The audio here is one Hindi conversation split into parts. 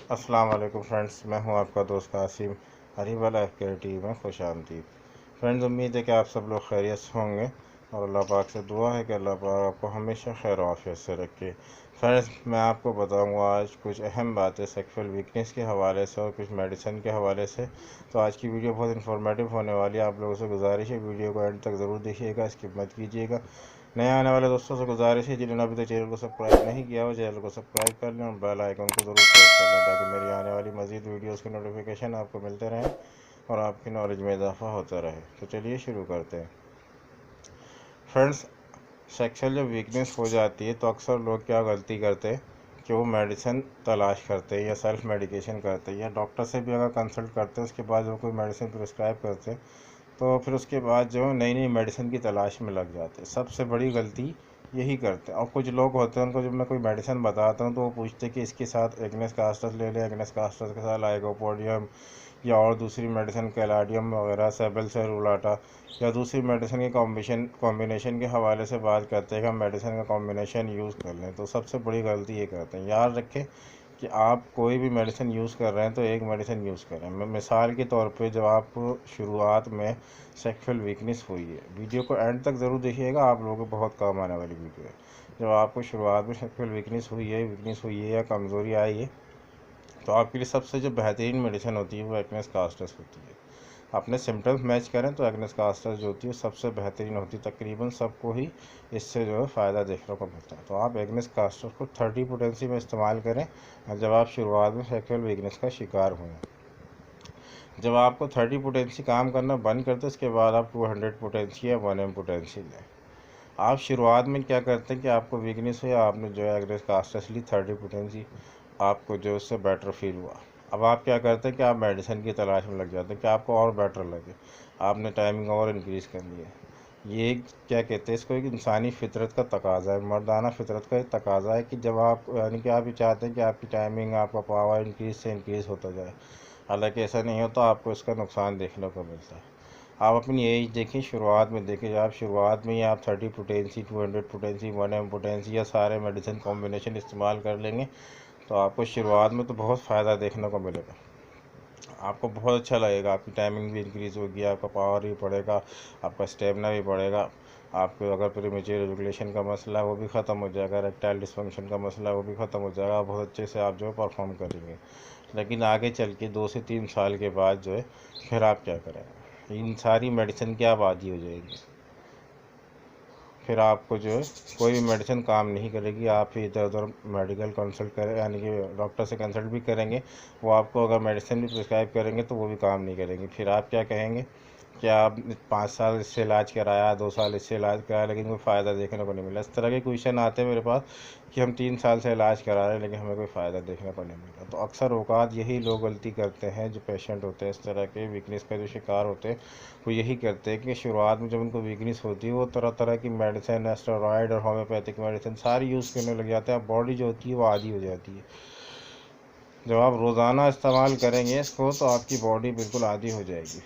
अस्सलाम वालेकुम फ्रेंड्स, मैं हूं आपका दोस्त कासिम। हरीवाल एफकेआर टीवी में खुश आमदीद। फ्रेंड्स, उम्मीद है कि आप सब लोग खैरियत से होंगे और अल्लाह पाक से दुआ है कि अल्लाह पाक आपको हमेशा खैर आफियत से रखे। फ्रेंड्स, मैं आपको बताऊंगा आज कुछ अहम बातें सेक्सुअल वीकनेस के हवाले से और कुछ मेडिसिन के हवाले से। तो आज की वीडियो बहुत इन्फॉर्मेटिव होने वाली है। आप लोगों से गुजारिश है वीडियो को एंड तक ज़रूर देखिएगा, स्किप मत कीजिएगा। नए आने वाले दोस्तों से गुजारिश है जिन्होंने अभी तक चैनल को सब्सक्राइब नहीं किया हो, चैनल को सब्सक्राइब कर लें और बेल आइकन को ज़रूर प्रेस कर लें ताकि मेरी आने वाली मज़ीद वीडियोस के नोटिफिकेशन आपको मिलते रहें और आपकी नॉलेज में इजाफा होता रहे। तो चलिए शुरू करते हैं। फ्रेंड्स, सेक्सुअल जब वीकनेस हो जाती है तो अक्सर लोग क्या गलती करते हैं कि वो मेडिसिन तलाश करते हैं या सेल्फ मेडिकेशन करते हैं या डॉक्टर से भी अगर कंसल्ट करते हैं उसके बाद वो कोई मेडिसिन प्रिस्क्राइब करते हैं तो फिर उसके बाद जो नई नई मेडिसिन की तलाश में लग जाते हैं। सबसे बड़ी गलती यही करते हैं। और कुछ लोग होते हैं उनको जब मैं कोई मेडिसिन बताता हूँ तो वो पूछते हैं कि इसके साथ एग्नेस कास्टस ले लें, एग्नेस कास्टस के साथ लाइकोपोडियम या और दूसरी मेडिसिन कैलाडियम वगैरह, सेबल सेरुलाटा या दूसरी मेडिसिन के कॉम्बिनेशन के हवाले से बात करते हैं कि हम मेडिसिन का कॉम्बिनेशन यूज़ कर लें। तो सबसे बड़ी गलती ये करते हैं। याद रखें कि आप कोई भी मेडिसिन यूज़ कर रहे हैं तो एक मेडिसिन यूज़ करें। मैं मिसाल के तौर पे जब आपको शुरुआत में सेक्सुअल वीकनेस हुई है, वीडियो को एंड तक ज़रूर देखिएगा, आप लोगों को बहुत काम आने वाली वीडियो है। जब आपको शुरुआत में सेक्सुअल वीकनेस हुई है या कमज़ोरी आई है तो आपके लिए सबसे जो बेहतरीन मेडिसिन होती है वो एग्नेस कास्टस होती है। अपने सिम्टम्स मैच करें तो एग्नेस कास्टस जो होती है सबसे बेहतरीन होती है। तकरीबन सबको ही इससे जो है फ़ायदा देखने को मिलता है। तो आप एग्नेस कास्टस को 30 पोटेंसी में इस्तेमाल करें जब आप शुरुआत में सेक्सुअल वीकनेस का शिकार हुए। जब आपको 30 पोटेंसी काम करना बंद करते उसके बाद आप 200 पोटेंसी या 1 एम पोटेंसी लें। आप शुरुआत में क्या करते हैं कि आपको वीकनेस हुई, आपने जो है एग्नेस कास्टस ली 30 पोटेंसी, आपको जो उससे बेटर फील हुआ। अब आप क्या करते हैं कि आप मेडिसिन की तलाश में लग जाते हैं कि आपको और बेटर लगे। आपने टाइमिंग और इंक्रीज़ कर लिया। ये क्या कहते हैं इसको, एक इंसानी फितरत का तकाजा है, मर्दाना फितरत का एक तकाजा है कि जब आप यानी कि आप ये चाहते हैं कि आपकी टाइमिंग, आपका पावर इंक्रीज से इंक्रीज़ होता जाए। हालांकि ऐसा नहीं होता, आपको इसका नुकसान देखने को मिलता है। आप अपनी एज देखें, शुरुआत में देखें, जब आप शुरुआत में ही आप 30 पोटेंसी, 200 पोटेंसी, 1 एम पोटेंसी या सारे मेडिसिन कॉम्बिनेशन इस्तेमाल कर लेंगे तो आपको शुरुआत में तो बहुत फ़ायदा देखने को मिलेगा। आपको बहुत अच्छा लगेगा, आपकी टाइमिंग भी इंक्रीज़ होगी, आपका पावर भी बढ़ेगा, आपका स्टेमिना भी बढ़ेगा। आपको अगर प्रीमेच्योर एजुकेशन का मसला है वो भी ख़त्म हो जाएगा, इरेक्टाइल डिस्फंक्शन का मसला है वो भी ख़त्म हो जाएगा। बहुत अच्छे से आप जो है परफॉर्म करेंगे। लेकिन आगे चल के 2 से 3 साल के बाद जो है फिर आप क्या करेंगे, इन सारी मेडिसिन की आप आदी हो जाएंगे। फिर आपको जो है कोई भी मेडिसिन काम नहीं करेगी। आप फिर इधर उधर मेडिकल कंसल्ट करें यानी कि डॉक्टर से कंसल्ट भी करेंगे, वो आपको अगर मेडिसिन भी प्रिस्क्राइब करेंगे तो वो भी काम नहीं करेंगी। फिर आप क्या कहेंगे कि आप 5 साल इससे इलाज कराया, 2 साल इससे इलाज कराया लेकिन कोई फ़ायदा देखने को नहीं मिला। इस तरह के क्वेश्चन आते हैं मेरे पास कि हम 3 साल से इलाज करा रहे हैं लेकिन हमें कोई फ़ायदा देखने को नहीं मिला। तो अक्सर औकात यही लोग गलती करते हैं, जो पेशेंट होते हैं इस तरह के वीकनेस का जो शिकार होते हैं, वो यही करते हैं कि शुरुआत में जब उनको वीकनेस होती है वो तरह तरह की मेडिसिन, स्टेरॉयड और होम्योपैथिक मेडिसिन सारी यूज़ करने लग जाते हैं। बॉडी जो होती है वो आदी हो जाती है। जब आप रोज़ाना इस्तेमाल करेंगे इसको तो आपकी बॉडी बिल्कुल आदी हो जाएगी।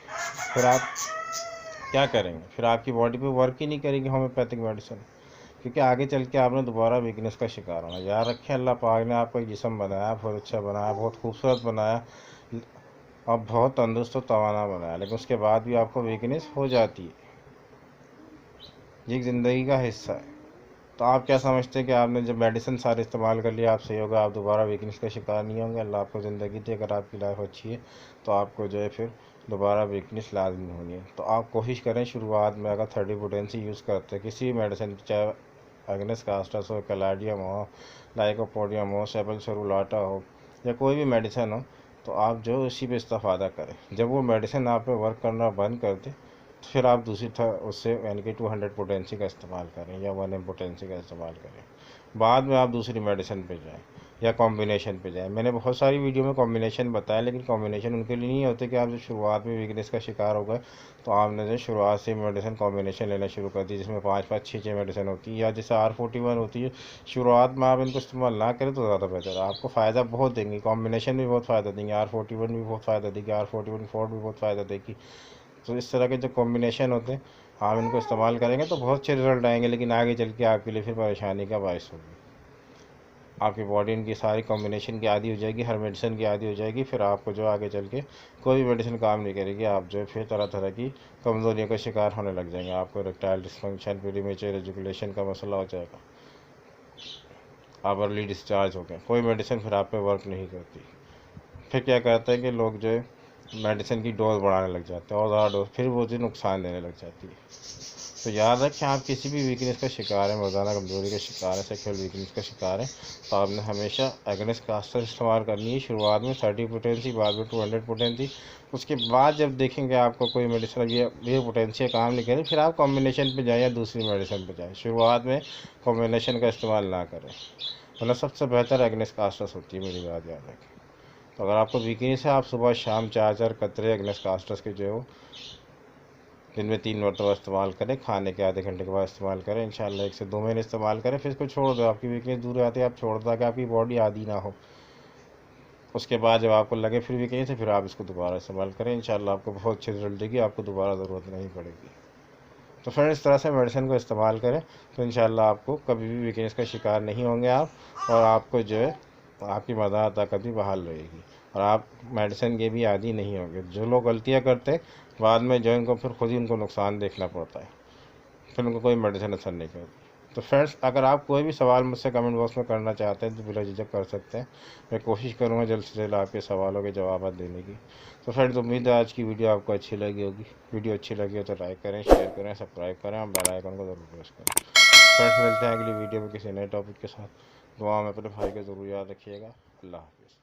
फिर आप क्या करेंगे, फिर आपकी बॉडी पे वर्क ही नहीं करेगी होम्योपैथिक मेडिसिन, क्योंकि आगे चल के आपने दोबारा वीकनेस का शिकार होना। याद रखें, अल्लाह पाक ने आपका जिस्म बनाया, बहुत अच्छा बनाया, बहुत खूबसूरत बनाया और बहुत तंदुरुस्त और तवाना बनाया, लेकिन उसके बाद भी आपको वीकनेस हो जाती है। ये एक ज़िंदगी का हिस्सा है। तो आप क्या समझते हैं कि आपने जब मेडिसिन सारे इस्तेमाल कर लिया आप सही होगा, आप दोबारा वीकनेस का शिकार नहीं होंगे? अल्लाह आपको ज़िंदगी दे, अगर आपकी लाइफ अच्छी है तो आपको जो है फिर दोबारा वीकनेस लाजमी होनी है। तो आप कोशिश करें शुरुआत में अगर 30 पोटेंसी यूज़ करते हैं किसी भी मेडिसिन, चाहे एग्नेस कास्टस हो, कैलाडियम हो, लाइकोपोडियम हो, सेबल सेरुलाटा हो या कोई भी मेडिसिन हो, तो आप जो उसी पे इस्तेफादा करें। जब वो मेडिसिन आप पे वर्क करना बंद कर दे तो फिर आप दूसरी था उससे यानी कि 200 पोटेंसी का इस्तेमाल करें या 1 एम पोटेंसी का इस्तेमाल करें। बाद में आप दूसरी मेडिसिन पे जाएं या कॉम्बिनेशन पे जाएं। मैंने बहुत सारी वीडियो में कॉम्बिनेशन बताया, लेकिन कॉम्बिनेशन उनके लिए नहीं होते कि आप जो शुरुआत में वीकनेस का शिकार हो गए तो आपने जो शुरुआत से मेडिसिन कॉम्बिनेशन लेना शुरू कर दी जिसमें 5-5, 6-6 मेडिसिन होती है, या जैसे R41 होती है। शुरुआत में आप इनको इस्तेमाल ना करें तो ज़्यादा बेहतर है। आपको फ़ायदा बहुत देंगे, कॉम्बिनेशन भी बहुत फ़ायदा देंगे, R41 भी बहुत फ़ायदा देगी, R41 फोर्ट भी बहुत फ़ायदा देगी। तो इस तरह के जो कॉम्बिनेशन होते हैं आप इनको इस्तेमाल करेंगे तो बहुत अच्छे रिजल्ट आएंगे, लेकिन आगे चल के आपके लिए फिर परेशानी का बायस होगी। आपकी बॉडी इनकी सारी कॉम्बिनेशन की आदी हो जाएगी, हर मेडिसिन की आदी हो जाएगी। फिर आपको जो आगे चल के कोई भी मेडिसिन काम नहीं करेगी, आप जो फिर तरह तरह की कमज़ोरियों का शिकार होने लग जाएंगे। आपको इरेक्टाइल डिस्फंक्शन, प्रीमेच्योर एजुकेशन का मसला हो जाएगा, आप अर्ली डिस्चार्ज हो गए, कोई मेडिसिन फिर आप पे वर्क नहीं करती। फिर क्या करते हैं कि लोग जो है मेडिसिन की डोज बढ़ाने लग जाते हैं और ज़्यादा डोज, फिर वो जो नुकसान देने लग जाती है। तो याद रखें, आप किसी भी वीकनेस का शिकार है, मर्दाना कमजोरी का शिकार है, सेक्सुअल वीकनेस का शिकार है, तो आपने हमेशा एगनेस्ट कास्टर इस्तेमाल करनी है। शुरुआत में 30 पोटेंसी, बाद में 200 पोटेंसी। उसके बाद जब देखेंगे आपको कोई मेडिसिन ये पोटेंसी काम नहीं करे, फिर आप कॉम्बिनेशन पे जाएं या दूसरी मेडिसिन पे जाएं। शुरुआत में कॉम्बिनेशन का इस्तेमाल ना करें, वरना सबसे बेहतर एगनेस्ट कास्टर्स होती है, मेरी बात याद रखें। तो अगर आपको वीकनेस है, आप सुबह शाम 4 कतरे एगनेस्ट कास्टर्स के जो दिन में 3 मरतबा इस्तेमाल करें, खाने के आधे घंटे के बाद इस्तेमाल करें। इंशाल्लाह 1 से 2 महीने इस्तेमाल करें, फिर इसको छोड़ दो। आपकी वीकनेस दूर आती है, आप छोड़ दो ताकि आपकी बॉडी आदी ना हो। उसके बाद जब आपको लगे फिर वीकनेस है, फिर आप इसको दोबारा इस्तेमाल करें। इंशाल्लाह आपको बहुत अच्छी रिजल्ट देगी, आपको दोबारा ज़रूरत नहीं पड़ेगी। तो फ्रेंड, इस तरह से मेडिसिन को इस्तेमाल करें तो इंशाल्लाह आपको कभी भी वीकनेस का शिकार नहीं होंगे आप, और आपको जो है आपकी मर्दाना ताकत भी बहाल रहेगी, और आप मेडिसिन के भी आदी नहीं होंगे। जो लोग गलतियाँ करते हैं बाद में, जो इनको फिर खुद ही उनको नुकसान देखना पड़ता है, फिर उनको कोई मेडिसिन असर नहीं करती। तो फ्रेंड्स, अगर आप कोई भी सवाल मुझसे कमेंट बॉक्स में करना चाहते हैं तो बिला झिझक कर सकते हैं। मैं कोशिश करूँगा जल्द से जल्द आपके सवालों के जवाब देने की। तो फ्रेंड्स, उम्मीद है आज की वीडियो आपको अच्छी लगी होगी। वीडियो अच्छी लगी हो तो लाइक करें, शेयर करें, सब्सक्राइब करें और बेल आइकन को ज़रूर प्रेस करें। फ्रेंड्स, मिलते हैं अगली वीडियो में किसी नए टॉपिक के साथ। दुआ में अपने भाई को ज़रूर याद रखिएगा। अल्लाह हाफिज़।